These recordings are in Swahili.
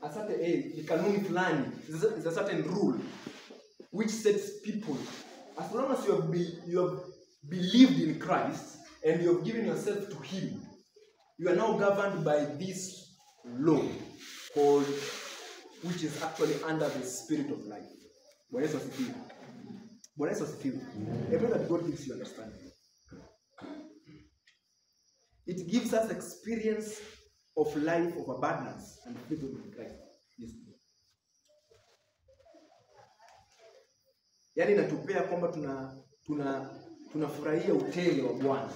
a certain age, kanuni fulani, is a certain rule which sets people. As long as you have believed in Christ and you have given yourself to Him, you are now governed by this law called, which is actually under the Spirit of life. Bwana Yesu asifiwe. Bwana Yesu asifiwe. I pray that God gives you understanding. It gives us experience of life of abundance and freedom in Christ. Yes. Yaani natupea kwamba tunafurahia utele wa Bwana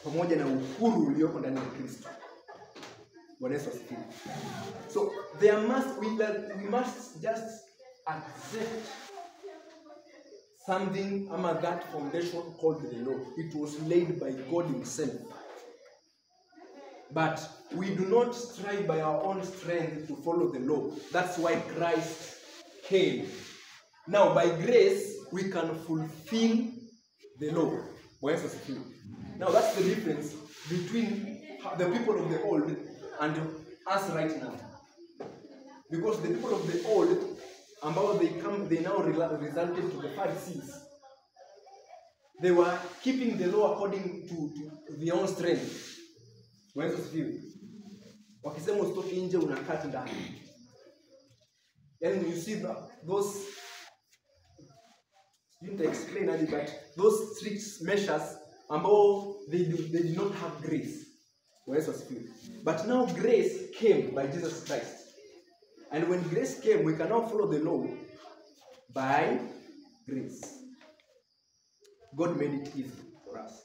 pamoja na uhuru ulioko ndani ya Kristo. Bwana Yesu asifiwe. So we must just accept something ama that foundation called the law. It was laid by God Himself. But we do not strive by our own strength to follow the law. That's why Christ came. Now, by grace, we can fulfill the law. Now, that's the difference between the people of the old and us right now. Because the people of the old, they now resulted to the Pharisees. They were keeping the law according to their own strength. Wakisema usitoke nje unakaa ndani. And you see those, you need to explain it, but those strict measures ambao they did not have grace. But now grace came by Jesus Christ. And when grace came, we can now follow the law by grace. God made it easy for us.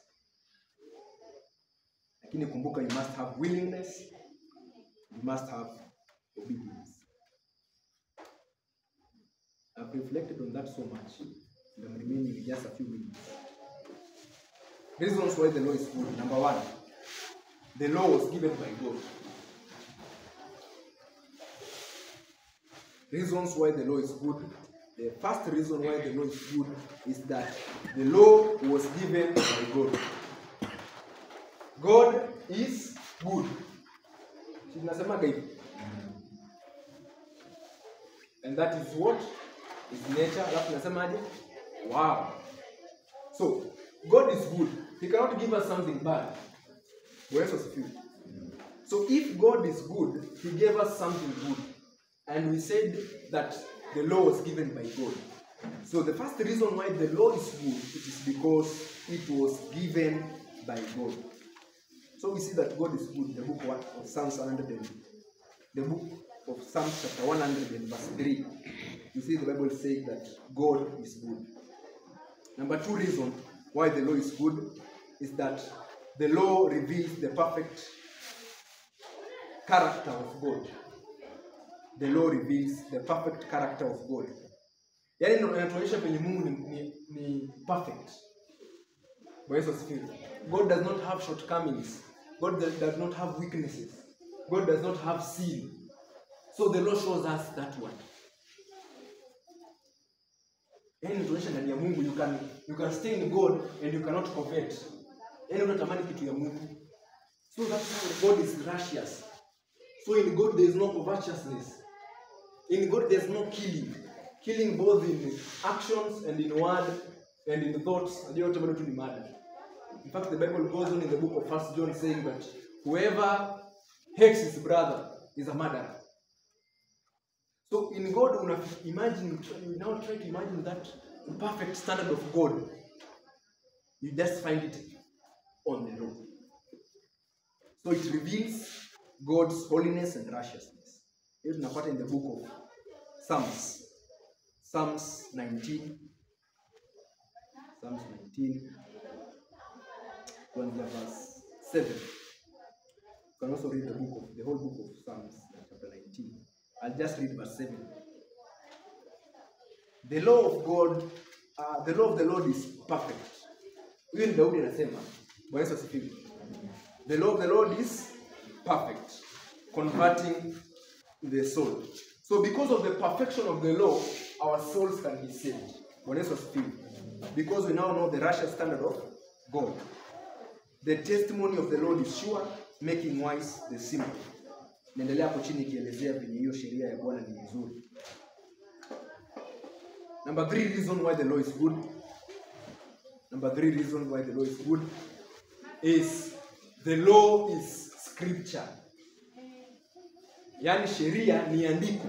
Lakini kumbuka, you must have willingness, you must have obedience. I've reflected on that so much, and I'm remaining with just a few minutes. Reasons why the law is good. Number one, the law was given by God. Reasons why the law is good. The first reason why the law is good is that the law was given by God. God is good. And that is what is nature. Wow. So, God is good. He cannot give us something bad. So, if God is good, He gave us something good. And we said that the law was given by God. So, the first reason why the law is good, it is because it was given by God. So we see that God is good in the book of Psalms 100, the book of Psalms chapter 100 and verse 3. You see the Bible saying that God is good. Number two reason why the law is good is that the law reveals the perfect character of God. The law reveals the perfect character of God. Yaani inatuonyesha penye Mungu ni perfect. God does not have shortcomings. God does not have weaknesses. God does not have sin. So the law shows us that one. Yaani inatuonyesha ndani ya Mungu you can stay in God and you cannot covet. Yaani unatamani kitu ya Mungu. So that's how God is righteous. So in God there is no covetousness. In God there is no killing. Killing both in actions and in word and in thoughts. In fact, the Bible goes on in the book of 1 John saying that whoever hates his brother is a murderer. So in God, you now try to imagine that perfect standard of God. You just find it on the law. So it reveals God's holiness and righteousness. Here we in the book of Psalms. Psalms 19. Psalms 19. Verse 7. You can also read the whole book of Psalms, chapter 19. I'll just read verse 7. The law of God, the law of the Lord is perfect. Even Daudi anasema, Bwana Yesu asifiwe. The law of the Lord is perfect, converting the soul. So because of the perfection of the law, our souls can be saved. Bwana Yesu asifiwe. Because we now know the righteous standard of God. The testimony of the Lord is sure, making wise the simple. naendelea hapo chini kielezea venye hiyo sheria ya Bwana ni nzuri. Number 3 reason why the law is good. Number 3 reason why the law is good is the law is scripture. Yani sheria ni andiko.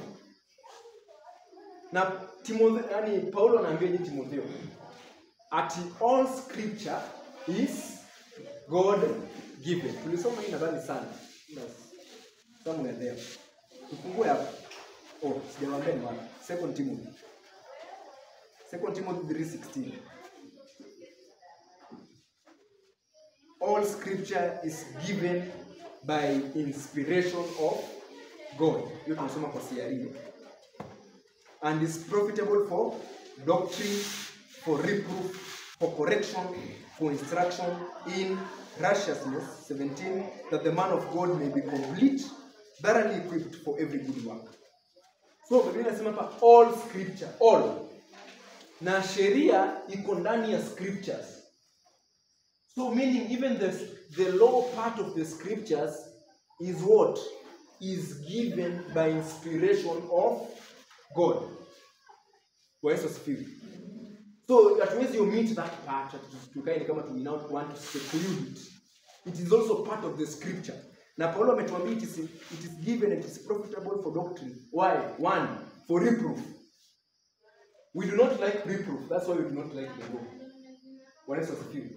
Na Paulo anaambia Timotheo ati all scripture is God given. Tulisoma hii nadhani sana. Somewhere there. Tufungue hapo. Sijawaambia ni wapi. 2 Timothy 3:16. All scripture is given by inspiration of God. You can soma kwa CRE. And is profitable for doctrine, for reproof, for correction, for instruction in righteousness. 17. That the man of God may be complete, thoroughly equipped for every good work. So Biblia inasema hapa all scripture, all. Na sheria iko ndani ya scriptures. So meaning even the law part of the scriptures is what? Is given by inspiration of God. Kwa Yesu asifiwe. So hatuwezi omit that part. Tukaini kama we now want to seclude it. It is also part of the scripture. Na Paulo ametuambia it is given and it is profitable for doctrine. Why? 1. For reproof. We do not like reproof. That's why we do not like the law. Kwa Yesu asifiwe.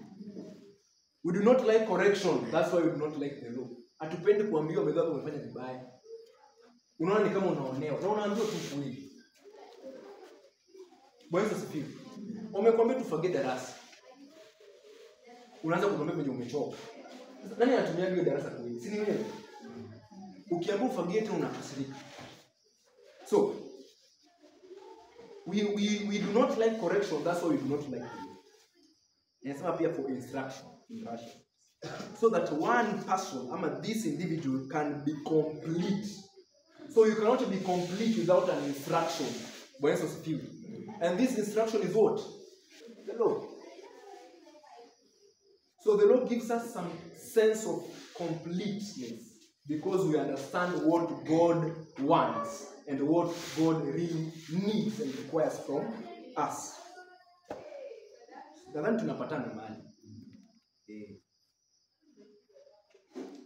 We do not like correction. That's why we do not like the law. Hatupendi kuambiwa medhabu umefanya vibaya. Unaona ni kama unaonewa. Na unaambiwa tu kweli. Bwana asifiwe. Umekwambia tufage darasa. Unaanza kukwambia venye umechoka. Nani anatumia hiyo darasa kweli? Si ni wewe? Ukiambiwa ufage tena unakasirika. So we do not like correction. That's why we do not like it. Inasema pia for instruction in Russia. So that one person, this individual can be complete. So you cannot be complete without an instruction. And this instruction is what? The law. So the law gives us some sense of completeness because we understand what God wants and what God really needs and requires from us. Nadhani tunapatana mahali.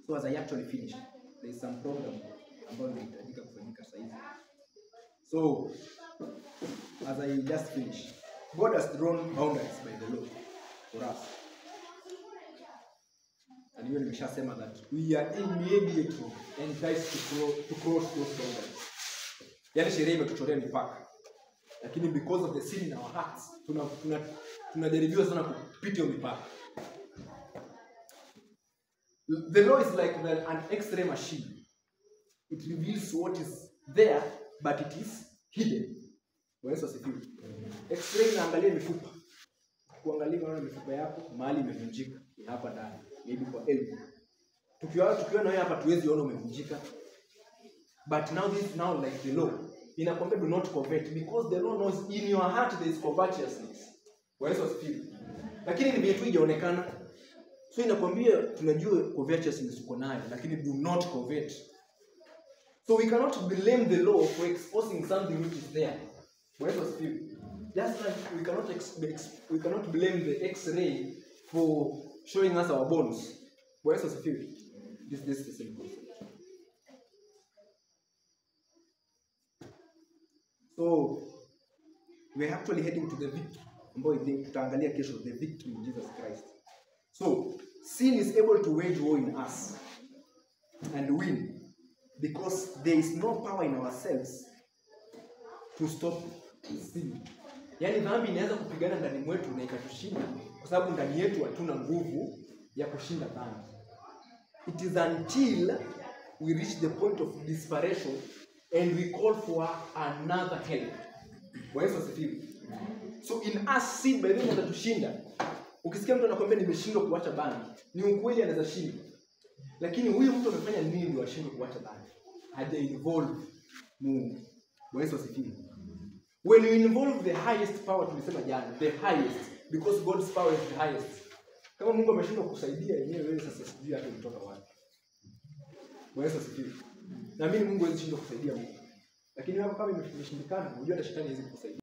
So as I actually finish, there is some program ambayo inahitajika kufanyika sasa hivi. So as I just finish, God has drawn boundaries by the law for us. And hiyo nimeshasema that we are immediately enticed to cross those boundaries. Yaani sheria imetuchorea mipaka. Lakini because of the sin in our hearts, tunajaribiwa sana kupita mipaka. The law is like an X-ray machine. It reveals what is there, but it is hidden. Yesu asifiwe. X-ray inaangalia mifupa. Kuangalia unaona mifupa yako mahali imevunjika, ni hapa ndani, maybe kwa elbow. Tukiwa na wewe hapa tuwezi ona umevunjika. But now like the law, inakwambia do not covet because the law knows in your heart there is covetousness. Yesu asifiwe. Lakini ni vitu hijaonekana. So inakwambia tunajua covetousness uko nayo, lakini do not covet. So we cannot blame the law for exposing something which is there. Yesu asifiwe. Just like we cannot blame the X-ray for showing us our bones. Yesu asifiwe. This is the same concept. So we're actually heading to the victory. Ambayo tutaangalia kesho, the victory in Jesus Christ. So sin is able to wage war in us and win because there is no power in ourselves to stop sin. Yaani dhambi inaweza kupigana ndani mwetu na ikatushinda kwa sababu ndani yetu hatuna nguvu ya kushinda dhambi. It is until we reach the point of desperation and we call for another help. Yesu asifiwe. So in us sin by the way atatushinda. Ukisikia mtu anakuambia nimeshindwa kuacha dhambi, ni ukweli anaweza shinda. Lakini huyu mtu amefanya nini ndio ashindwe kuacha dhambi? Haja involve Mungu. Yesu asifiwe. When you involve the highest power, tulisema jana, the highest, because God's power is the highest. Kama Mungu ameshindwa kusaidia yenyewe, wewe sasa sijui hata kutoka wapi. Yesu asifiwe. Naamini Mungu hawezi shindwa kusaidia Mungu. Lakini hapo kama imeshindikana, unajua hata shetani hawezi kukusaidia.